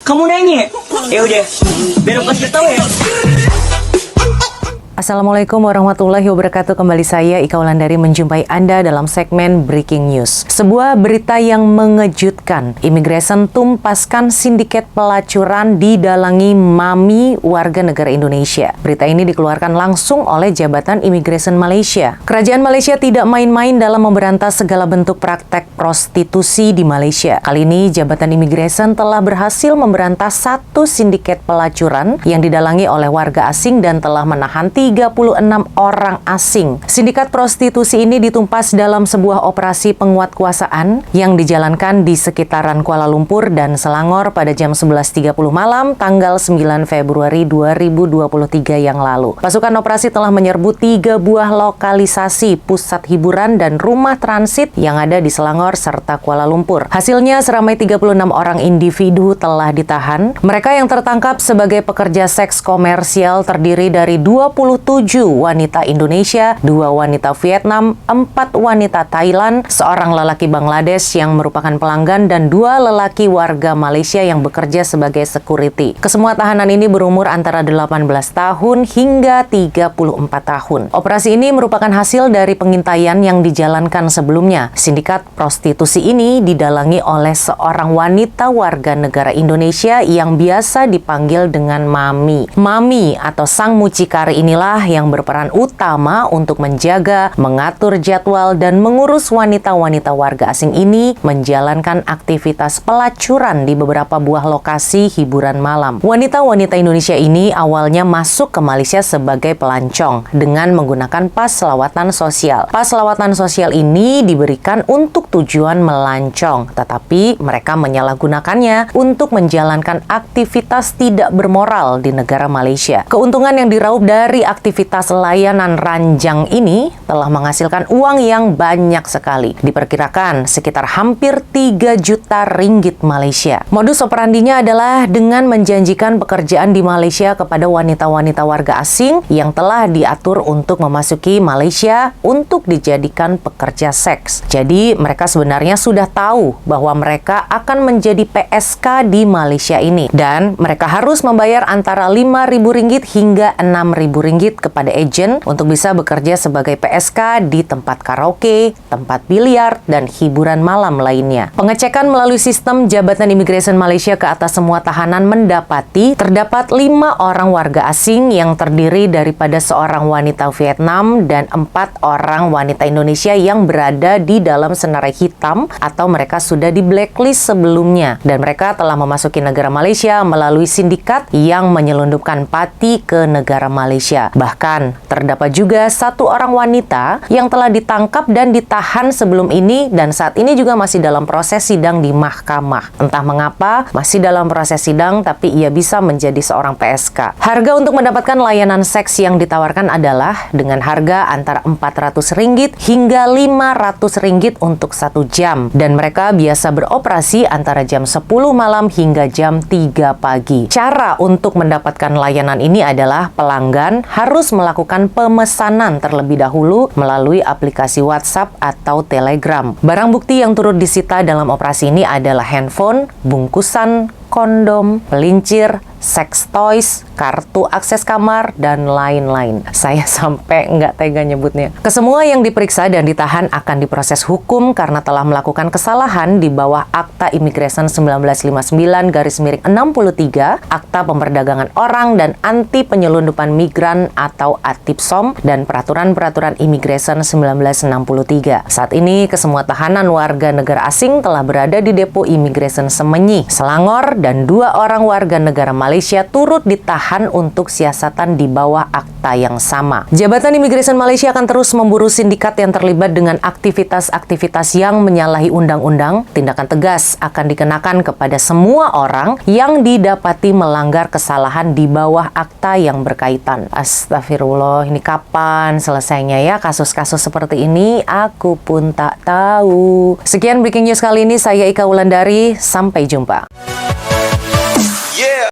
Kamu nanya? Ya udah, biar aku kasih tahu ya. Assalamualaikum warahmatullahi wabarakatuh. Kembali saya Ika Wulandari menjumpai Anda dalam segmen Breaking News. Sebuah berita yang mengejutkan. Imigresen tumpaskan sindiket pelacuran didalangi mami warga negara Indonesia. Berita ini dikeluarkan langsung oleh Jabatan Imigresen Malaysia. Kerajaan Malaysia tidak main-main dalam memberantas segala bentuk praktek prostitusi di Malaysia. Kali ini Jabatan Imigresen telah berhasil memberantas satu sindiket pelacuran yang didalangi oleh warga asing dan telah menahan 36 orang asing. Sindikat prostitusi ini ditumpas dalam sebuah operasi penguatkuasaan yang dijalankan di sekitaran Kuala Lumpur dan Selangor pada jam 11.30 malam tanggal 9 Februari 2023 yang lalu. Pasukan operasi telah menyerbu 3 buah lokalisasi pusat hiburan dan rumah transit yang ada di Selangor serta Kuala Lumpur. Hasilnya seramai 36 orang individu telah ditahan. Mereka yang tertangkap sebagai pekerja seks komersial terdiri dari 27 wanita Indonesia, 2 wanita Vietnam, 4 wanita Thailand, seorang lelaki Bangladesh yang merupakan pelanggan, dan 2 lelaki warga Malaysia yang bekerja sebagai security. Kesemua tahanan ini berumur antara 18 tahun hingga 34 tahun. Operasi ini merupakan hasil dari pengintaian yang dijalankan sebelumnya. Sindikat prostitusi ini didalangi oleh seorang wanita warga negara Indonesia yang biasa dipanggil dengan Mami. Mami atau sang mucikari inilah yang berperan utama untuk menjaga, mengatur jadwal, dan mengurus wanita-wanita warga asing ini menjalankan aktivitas pelacuran di beberapa buah lokasi hiburan malam. Wanita-wanita Indonesia ini awalnya masuk ke Malaysia sebagai pelancong dengan menggunakan pas lawatan sosial. Pas lawatan sosial ini diberikan untuk tujuan melancong, tetapi mereka menyalahgunakannya untuk menjalankan aktivitas tidak bermoral di negara Malaysia. Keuntungan yang diraup dari aktivitas layanan ranjang ini telah menghasilkan uang yang banyak sekali. Diperkirakan sekitar hampir 3 juta ringgit Malaysia. Modus operandinya adalah dengan menjanjikan pekerjaan di Malaysia kepada wanita-wanita warga asing yang telah diatur untuk memasuki Malaysia untuk dijadikan pekerja seks. Jadi mereka sebenarnya sudah tahu bahwa mereka akan menjadi PSK di Malaysia ini dan mereka harus membayar antara RM5.000 hingga RM6.000 kepada agen untuk bisa bekerja sebagai PSK di tempat karaoke, tempat biliar, dan hiburan malam lainnya. Pengecekan melalui sistem Jabatan Imigresen Malaysia ke atas semua tahanan mendapati terdapat 5 orang warga asing yang terdiri daripada seorang wanita Vietnam dan 4 orang wanita Indonesia yang berada di dalam senarai hitam atau mereka sudah di blacklist sebelumnya dan mereka telah memasuki negara Malaysia melalui sindikat yang menyelundupkan pati ke negara Malaysia. Bahkan, terdapat juga 1 orang wanita yang telah ditangkap dan ditahan sebelum ini dan saat ini juga masih dalam proses sidang di mahkamah. Entah mengapa, masih dalam proses sidang tapi ia bisa menjadi seorang PSK. Harga untuk mendapatkan layanan seks yang ditawarkan adalah dengan harga antara RM400 hingga RM500 untuk 1 jam dan mereka biasa beroperasi antara jam 10 malam hingga jam 3 pagi. Cara untuk mendapatkan layanan ini adalah pelanggan harus melakukan pemesanan terlebih dahulu melalui aplikasi WhatsApp atau Telegram. Barang bukti yang turut disita dalam operasi ini adalah handphone, bungkusan, kondom, pelincir, sex toys, kartu akses kamar, dan lain-lain. Saya sampai nggak tega nyebutnya. Kesemua yang diperiksa dan ditahan akan diproses hukum karena telah melakukan kesalahan di bawah Akta Imigresen 1959-63, Akta Pemperdagangan Orang dan Anti Penyelundupan Migran atau ATIPSOM, dan Peraturan-Peraturan Imigresen 1963. Saat ini, kesemua tahanan warga negara asing telah berada di Depo Imigresen Semenyi, Selangor, dan 2 orang warga negara Malaysia turut ditahan untuk siasatan di bawah akta yang sama. Jabatan Imigresen Malaysia akan terus memburu sindikat yang terlibat dengan aktivitas-aktivitas yang menyalahi undang-undang. Tindakan tegas akan dikenakan kepada semua orang yang didapati melanggar kesalahan di bawah akta yang berkaitan. Astagfirullah, ini kapan selesainya ya kasus-kasus seperti ini? Aku pun tak tahu. Sekian Breaking News kali ini, saya Ika Wulandari. Sampai jumpa.